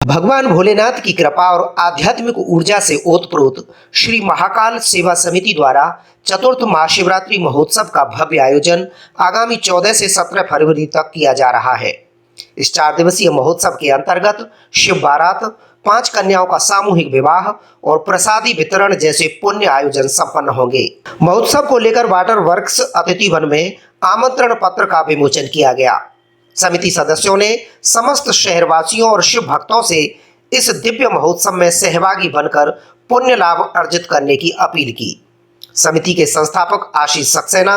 भगवान भोलेनाथ की कृपा और आध्यात्मिक ऊर्जा से ओतप्रोत श्री महाकाल सेवा समिति द्वारा चतुर्थ महाशिवरात्रि महोत्सव का भव्य आयोजन आगामी 14 से 17 फरवरी तक किया जा रहा है। इस 4 दिवसीय महोत्सव के अंतर्गत शिव बारात, 5 कन्याओं का सामूहिक विवाह और प्रसादी वितरण जैसे पुण्य आयोजन संपन्न होंगे। महोत्सव को लेकर वाटर वर्क्स अतिथि वन में आमंत्रण पत्र का विमोचन किया गया। समिति सदस्यों ने समस्त शहरवासियों और शिव भक्तों से इस दिव्य महोत्सव में सहभागी बनकर पुण्य लाभ अर्जित करने की अपील की। समिति के संस्थापक आशीष सक्सेना,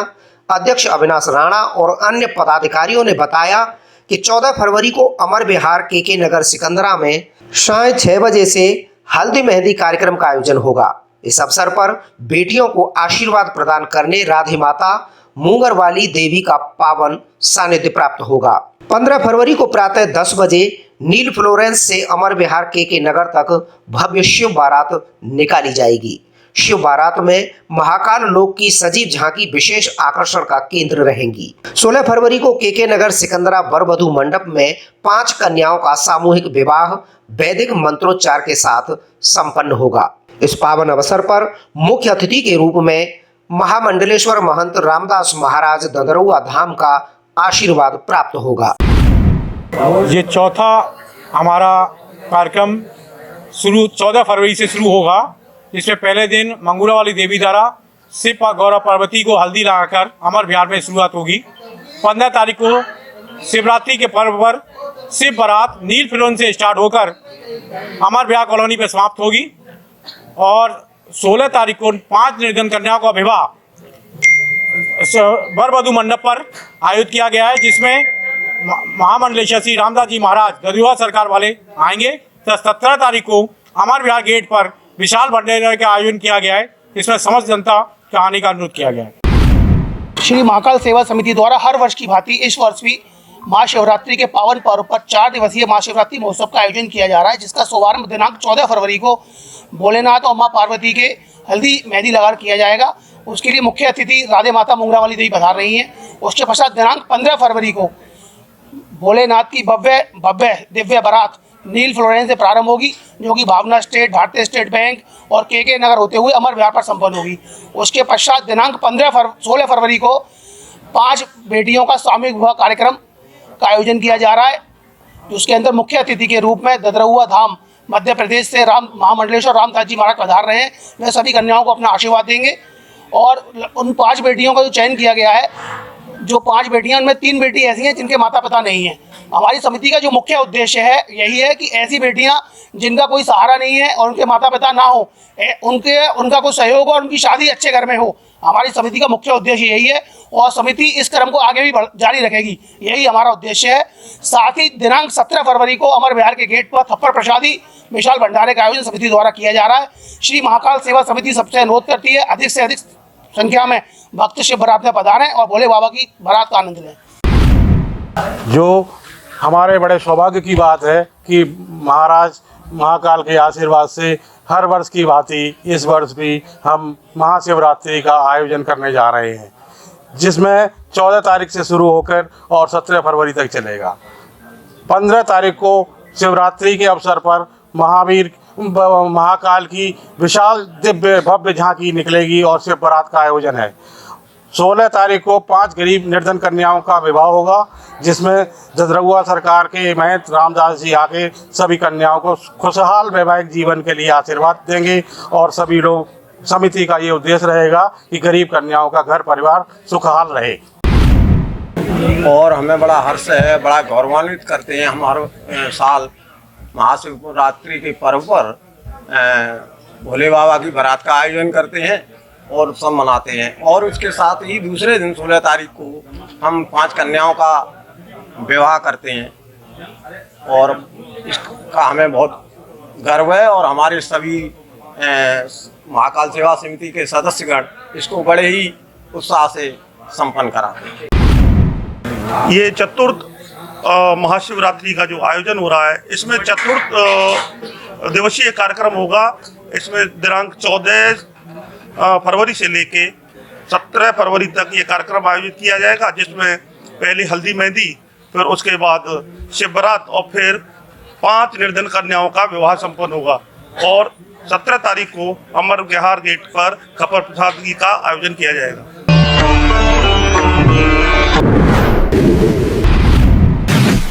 अध्यक्ष अविनाश राणा और अन्य पदाधिकारियों ने बताया कि 14 फरवरी को अमर विहार के नगर सिकंदरा में सायं 6 बजे से हल्दी मेहंदी कार्यक्रम का आयोजन होगा। इस अवसर पर बेटियों को आशीर्वाद प्रदान करने राधे माता मूंगर वाली देवी का पावन सानिध्य प्राप्त होगा। 15 फरवरी को प्रातः 10 बजे नील फ्लोरेंस से अमर विहार के नगर तक भव्य शिव बारात निकाली जाएगी। शिव बारात में महाकाल लोक की सजीव झांकी विशेष आकर्षण का केंद्र रहेंगी। 16 फरवरी को के नगर सिकंदरा वर वधू मंडप में 5 कन्याओं का सामूहिक विवाह वैदिक मंत्रोच्चार के साथ संपन्न होगा। इस पावन अवसर पर मुख्य अतिथि के रूप में महामंडलेश्वर महंत रामदास महाराज ददरुआ धाम का आशीर्वाद प्राप्त होगा। ये चौथा हमारा कार्यक्रम 14 फरवरी से शुरू होगा। इसमें पहले दिन मंगूरा वाली देवी द्वारा शिव गौरव पार्वती को हल्दी लगाकर अमर विहार में शुरुआत होगी। 15 तारीख को शिवरात्रि के पर्व पर शिव बारात नील फ्लोरेंस से स्टार्ट होकर अमर विहार कॉलोनी पर समाप्त होगी और 16 तारीख को 5 निर्धन कन्याओं का विवाह वर वधू मंडप पर आयोजित किया गया है, जिसमें महामंडलेश्वर श्री रामदास जी महाराज ददरुआ सरकार वाले आएंगे। तो 17 तारीख को अमर विहार गेट पर विशाल भंडारे का आयोजन किया गया है। इसमें समस्त जनता के आने का अनुरोध किया गया है। श्री महाकाल सेवा समिति द्वारा हर वर्ष की भांति इस वर्ष भी महाशिवरात्रि के पावन पर्व पर 4 दिवसीय महाशिवरात्रि महोत्सव का आयोजन किया जा रहा है, जिसका शुभारंभ दिनांक 14 फरवरी को भोलेनाथ और मां पार्वती के हल्दी मेहंदी लगाकर किया जाएगा। उसके लिए मुख्य अतिथि राधे माता मूंगरा वाली देवी पधार रही हैं। उसके पश्चात दिनांक 15 फरवरी को भोलेनाथ की भव्य दिव्य बारात नील फ्लोरेंस से प्रारंभ होगी, जो कि भावना स्टेट, भारतीय स्टेट बैंक और के नगर होते हुए अमर विहार पर संपन्न होगी। उसके पश्चात दिनांक 16 फरवरी को 5 बेटियों का सामूहिक विवाह कार्यक्रम का आयोजन किया जा रहा है, जिसके अंदर मुख्य अतिथि के रूप में ददरुआ धाम मध्य प्रदेश से महामंडलेश्वर रामदास जी महाराज पधार रहे हैं। वे सभी कन्याओं को अपना आशीर्वाद देंगे और उन 5 बेटियों का जो चयन किया गया है, जो 5 बेटियां, उनमें 3 बेटी ऐसी हैं जिनके माता पिता नहीं हैं। हमारी समिति का जो मुख्य उद्देश्य है यही है कि ऐसी बेटियां जिनका कोई सहारा नहीं है और उनके माता पिता ना हो, उनका कोई सहयोग और उनकी शादी अच्छे घर में हो। हमारी समिति का मुख्य उद्देश्य यही है और समिति इस क्रम को आगे भी जारी रखेगी, यही हमारा उद्देश्य है। साथ ही दिनांक 17 फरवरी को अमर विहार के गेट पर थप्पड़ प्रसादी विशाल भंडारे का आयोजन समिति द्वारा किया जा रहा है। श्री महाकाल सेवा समिति सबसे अनुरोध करती है अधिक से अधिक संख्या में भक्त शिव बारात में पधारें और भोले बाबा की बारात का आनंद लें। जो हमारे बड़े सौभाग्य की बात है कि महाराज महाकाल के आशीर्वाद से हर वर्ष की भांति इस वर्ष भी हम महाशिवरात्रि का आयोजन करने जा रहे हैं, जिसमें 14 तारीख से शुरू होकर और 17 फरवरी तक चलेगा। 15 तारीख को शिवरात्रि के अवसर पर महाकाल की विशाल दिव्य भव्य झांकी निकलेगी और शिव बारात का आयोजन है। 16 तारीख को 5 गरीब निर्धन कन्याओं का विवाह होगा, जिसमें ददरुआ सरकार के महंत रामदास जी आके सभी कन्याओं को खुशहाल वैवाहिक जीवन के लिए आशीर्वाद देंगे और सभी लोग समिति का ये उद्देश्य रहेगा कि गरीब कन्याओं का घर परिवार सुखहाल रहे। और हमें बड़ा हर्ष है, बड़ा गौरवान्वित करते हैं। हम हर साल महाशिवरात्रि के पर्व पर भोले बाबा की बारात का आयोजन करते हैं और सब मनाते हैं। और उसके साथ ही दूसरे दिन 16 तारीख को हम 5 कन्याओं का विवाह करते हैं और इसका हमें बहुत गर्व है और हमारे सभी महाकाल सेवा समिति के सदस्यगण इसको बड़े ही उत्साह से संपन्न कराते हैं। ये चतुर्थ महाशिवरात्रि का जो आयोजन हो रहा है, इसमें चतुर्थ दिवसीय कार्यक्रम होगा। इसमें दिनांक 14 फरवरी से लेके 17 फरवरी तक ये कार्यक्रम आयोजित किया जाएगा, जिसमें पहले हल्दी मेहंदी, फिर उसके बाद शिव बारात और फिर 5 निर्धन कन्याओं का विवाह संपन्न होगा और 17 तारीख को अमर विहार गेट पर खपर प्रसाद का आयोजन किया जाएगा।